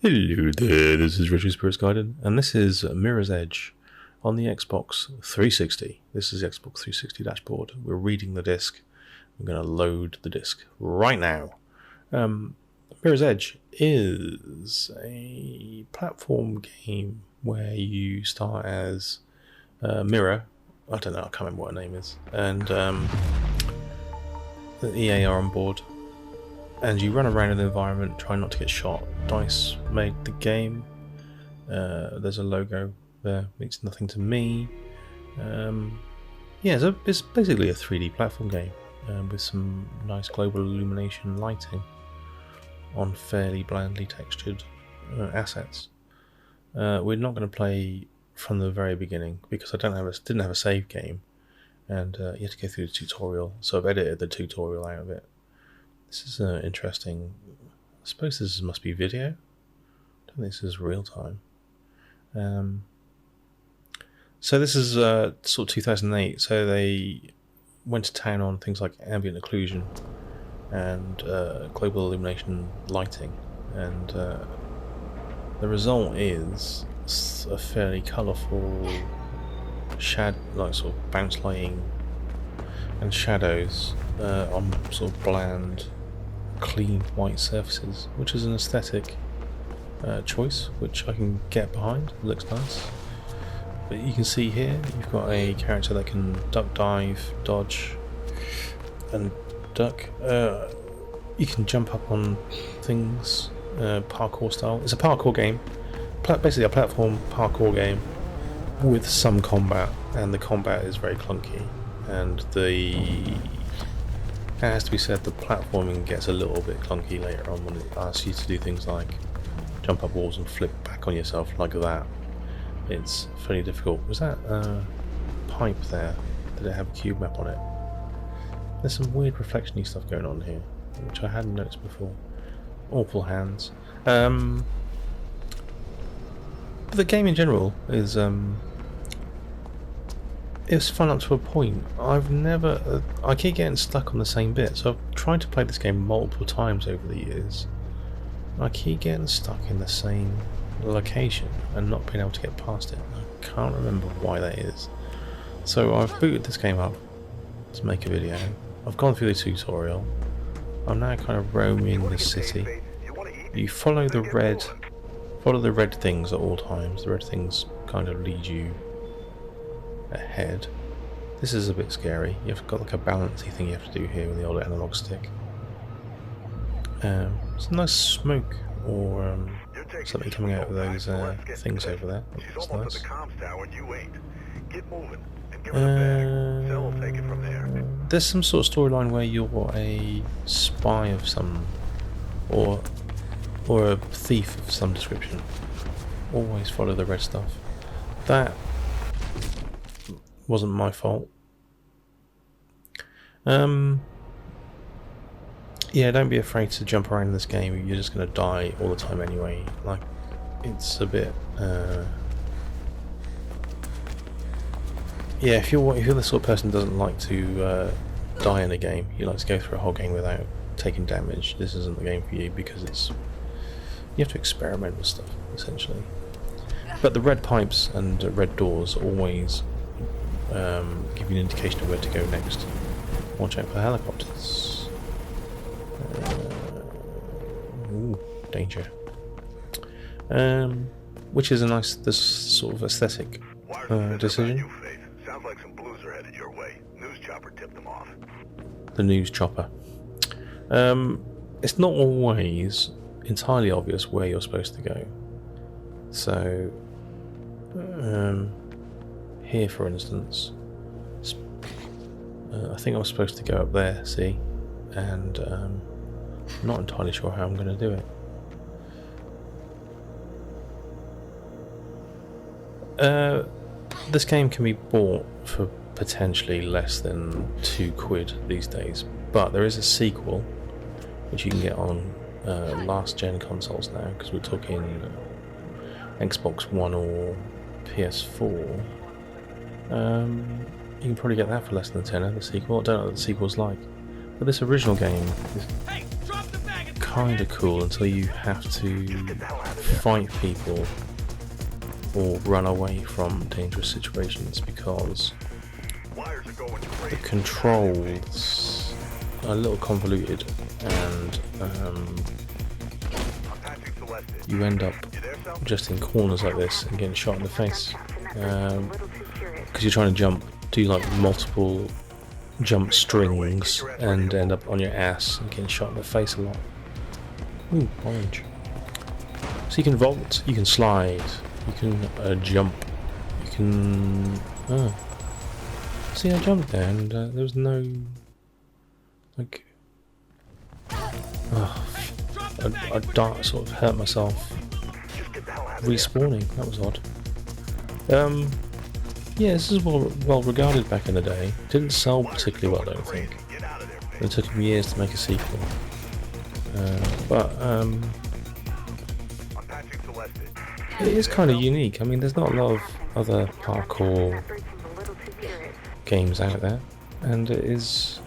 Hello there, this is Richard Spirits Guided, and this is Mirror's Edge on the Xbox 360. This is the Xbox 360 dashboard. We're reading the disc. I'm going to load the disc right now. Mirror's Edge is a platform game where you start as Mirror. I don't know, I can't remember what her name is. And the EA are on board. And you run around in the environment, trying not to get shot. DICE made the game. There's a logo there, means nothing to me. Yeah, it's basically a 3D platform game with some nice global illumination lighting on fairly blandly textured assets. We're not going to play from the very beginning because I didn't have a save game, and you have to go through the tutorial. So I've edited the tutorial out of it. This is interesting. I suppose this must be video. I don't think this is real time. So this is sort of 2008. So they went to town on things like ambient occlusion and global illumination lighting, and the result is a fairly colourful like sort of bounce lighting and shadows on sort of bland, clean white surfaces, which is an aesthetic choice which I can get behind. It looks nice. But you can see here you've got a character that can duck, dive, dodge and duck. You can jump up on things, parkour style. It's a parkour game, basically a platform parkour game with some combat, and the combat is very clunky, and it has to be said, the platforming gets a little bit clunky later on when it asks you to do things like jump up walls and flip back on yourself like that. It's fairly difficult. Was that a pipe there? Did it have a cube map on it? There's some weird reflection-y stuff going on here, which I hadn't noticed before. Awful hands. But the game in general is it's fun up to a point. I keep getting stuck on the same bit, so I've tried to play this game multiple times over the years. I keep getting stuck in the same location and not being able to get past it. I can't remember why that is. So I've booted this game up to make a video. I've gone through the tutorial. I'm now kind of roaming the city. You follow the red things at all times. The red things kind of lead you ahead. This is a bit scary. You've got like a balancey thing you have to do here with the old analog stick. Some nice smoke or something coming out of those things over there. That's nice. There's some sort of storyline where you're a spy of some, or a thief of some description. Always follow the red stuff. That wasn't my fault. Yeah, don't be afraid to jump around in this game. You're just going to die all the time anyway. Like, it's a bit yeah, if you're the sort of person who doesn't like to die in a game, you like to go through a whole game without taking damage, this isn't the game for you, because you have to experiment with stuff essentially. But the red pipes and red doors always give you an indication of where to go next. Watch out for helicopters. Ooh, danger. Which is a nice, this sort of aesthetic decision. Sounds like some blues are headed your way. News chopper tipped them off. The news chopper. It's not always entirely obvious where you're supposed to go. So, here for instance, I think I was supposed to go up there, see, and I'm not entirely sure how I'm going to do it. This game can be bought for potentially less than £2 these days, but there is a sequel which you can get on last gen consoles now, because we're talking Xbox One or PS4. You can probably get that for less than a tenner, the sequel. I don't know what the sequel's like, but this original game kind of cool until you have to fight people or run away from dangerous situations, because the controls are a little convoluted, and you end up just in corners like this and getting shot in the face because you're trying to jump, do like multiple jump strings and end up on your ass and getting shot in the face a lot. Ooh, orange. So you can vault, you can slide, you can jump, you can... Oh. See, I jumped there and there was no... like... Oh, I sort of hurt myself respawning. That was odd. Yeah, this is well regarded back in the day. Didn't sell particularly well, I don't think. It took them years to make a sequel. But it is kind of unique. I mean, there's not a lot of other parkour games out there, and it is,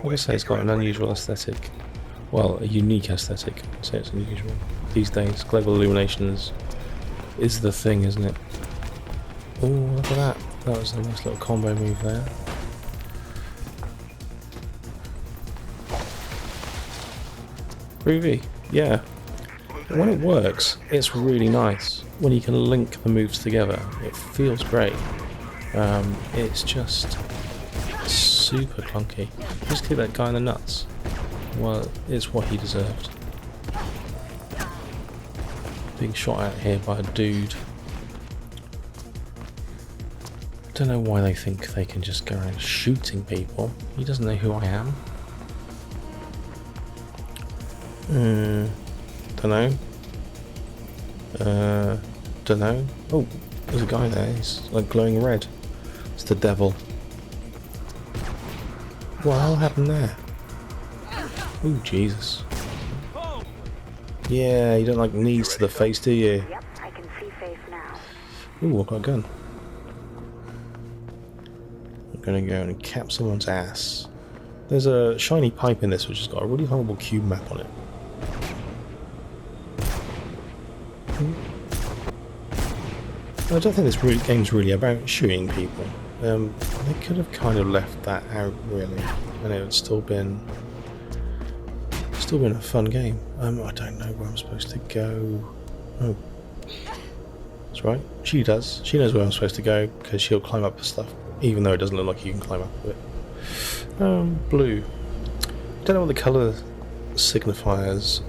like I say, it's got an unusual aesthetic. Well, a unique aesthetic. I'd say it's unusual. These days, Global Illumination is the thing, isn't it? Oh, look at that. That was a nice little combo move there. Groovy, yeah. When it works, it's really nice. When you can link the moves together, it feels great. It's just super clunky. Just kick that guy in the nuts. Well, it's what he deserved. Being shot at here by a dude. Don't know why they think they can just go around shooting people. He doesn't know who I am. Don't know. Oh, there's a guy there. He's like glowing red. It's the devil. What the hell happened there? Ooh, Jesus. Yeah, you don't like knees to the face, do you? Yep, I can see face now. Ooh, I've got a gun. I'm gonna go and cap someone's ass. There's a shiny pipe in this which has got a really horrible cube map on it. I don't think this game's really about shooting people. They could have kind of left that out, really, and it would still been a fun game. I don't know where I'm supposed to go. Oh, that's right. She does. She knows where I'm supposed to go because she'll climb up the stuff, even though it doesn't look like you can climb up it. Blue. Don't know what the colour signifiers.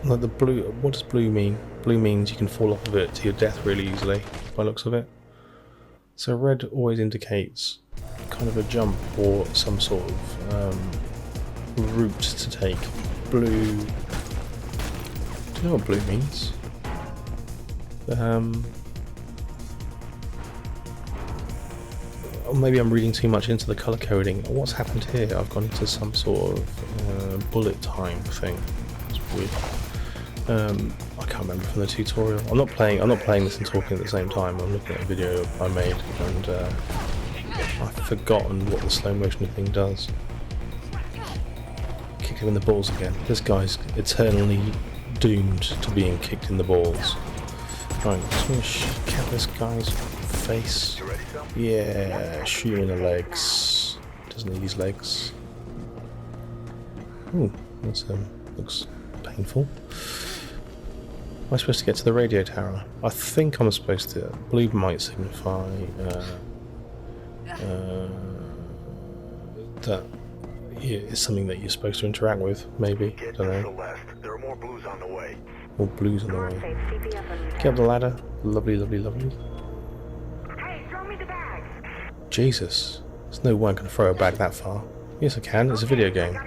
Like the blue. What does blue mean? Blue means you can fall off of it to your death really easily, by looks of it. So red always indicates kind of a jump or some sort of route to take. Blue. Do you know what blue means? Or maybe I'm reading too much into the colour coding. What's happened here? I've gone into some sort of bullet time thing. It's weird. I can't remember from the tutorial. I'm not playing this and talking at the same time. I'm looking at a video I made and I've forgotten what the slow motion thing does. Kick him in the balls again. This guy's eternally doomed to being kicked in the balls. Right, just gonna cap this guy's face. Yeah, shoot him in the legs. Doesn't need his legs. Ooh, that's looks painful. Am I supposed to get to the radio tower? I think I'm supposed to. Blue might signify that it's something that you're supposed to interact with, maybe. I don't know. There are more blues on the way. More blues on the way. Get up the ladder. Lovely, lovely, lovely. Hey, throw me the bag. Jesus. There's no way I can throw a bag that far. Yes, I can. It's a video game.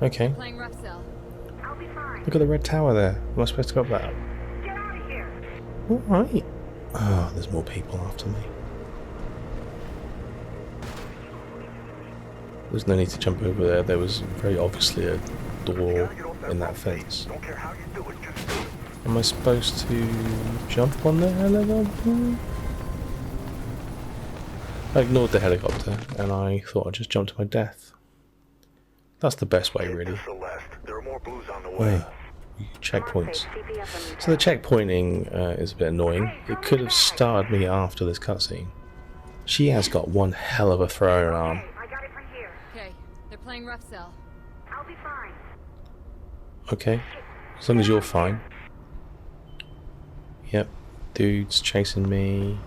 Okay. Playing rough cell. I'll be fine. Look at the red tower there. Am I supposed to go up that? Get out of here. Alright. Oh, there's more people after me. There's no need to jump over there. There was very obviously a door in that fence. Don't care how you do it, just do it. Am I supposed to jump on the helicopter? I ignored the helicopter and I thought I'd just jump to my death. That's the best way, really. Celeste. There are more blues on the way. Checkpoints. So the checkpointing is a bit annoying. It could have started me after this cutscene. She has got one hell of a throwing arm. I got it from here. Okay, they're playing rough cell. I'll be fine. Okay, as long as you're fine. Yep, dude's chasing me.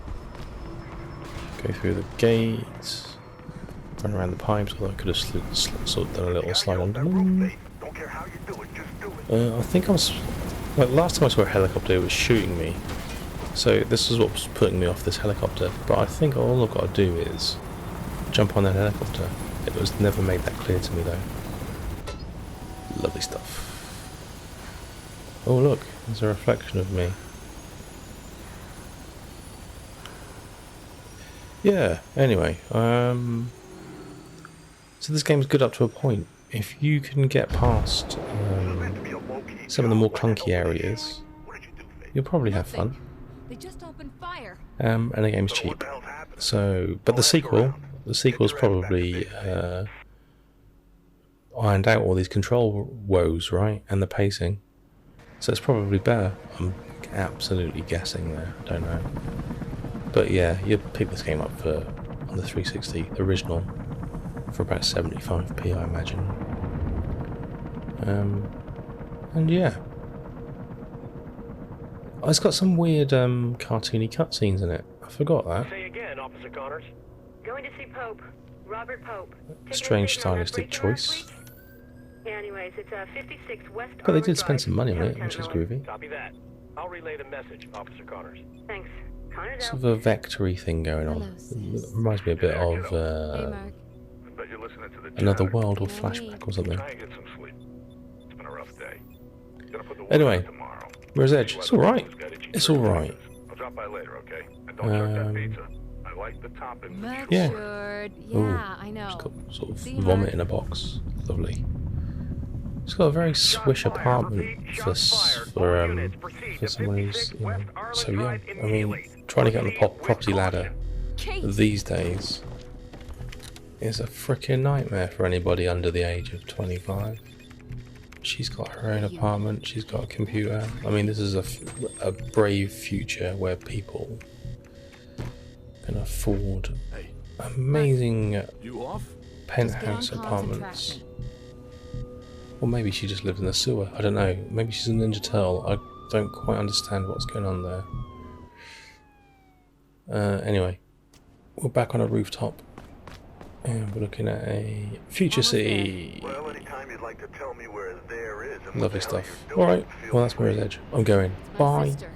Go through the gate. Run around the pipes, although I could have sort of done a little slide under them. Don't care how you do it, just do it. I think I was... Well, last time I saw a helicopter, it was shooting me. So this is what was putting me off this helicopter. But I think all I've got to do is jump on that helicopter. It was never made that clear to me, though. Lovely stuff. Oh, look. There's a reflection of me. Yeah, anyway. So this game's good up to a point. If you can get past some of the more clunky areas, you'll probably have fun. They just opened fire. And the game's cheap. So, but the sequel's probably ironed out all these control woes, right? And the pacing. So it's probably better. I'm absolutely guessing there. I don't know. But yeah, you'd pick this game up on the 360, the original, for about 75p, I imagine. And yeah. Oh, it's got some weird cartoony cutscenes in it. I forgot that. Say again, Officer Connors. Going to see Pope. Robert Pope. Strange stylistic choice. Anyways, it's 56 West But they did spend some money on it, which is groovy. Copy that. I'll relay the message, Officer Connors. Thanks. Connor's Sort of a vectory thing going on. It reminds me a bit of Hey, Mark. I bet you're listening to the Another chatter. World or Flashback or something. Try and get some sleep. It's been a rough day. Gotta put the work Anyway, in tomorrow. Mirror's Edge. It's alright. It's alright. I'll drop by later, okay? And don't jerk that pizza. I like the toppings. Yeah. Matured. Ooh, Yeah, I know. It's got sort of See you, vomit Mark. in a box. Lovely. It's got a very swish apartment for someone who's, you know, so young. I mean, trying to get on the property ladder Kate. these days is a freaking nightmare for anybody under the age of 25. She's got her own apartment, she's got a computer. I mean, this is a brave future where people can afford amazing You off? penthouse apartments. Or maybe she just lived in the sewer. I don't know. Maybe she's a Ninja Turtle. I don't quite understand what's going on there. Anyway, we're back on a rooftop. And we're looking at a future city. Well, anytime you'd like to tell me where there is. and what Lovely the hell stuff. you're doing, Alright, feel well that's free. Mirror's Edge. I'm going. My Bye. sister.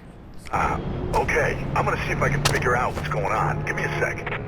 Okay. I'm gonna see if I can figure out what's going on. Give me a sec.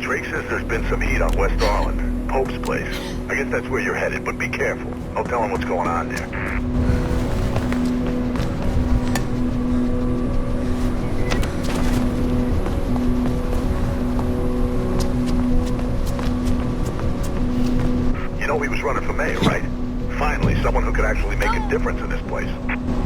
Drake says there's been some heat on West Arlen. Pope's place. I guess that's where you're headed, but be careful. I'll tell him what's going on there. You know he was running for mayor, right? Finally, someone who could actually make a difference in this place.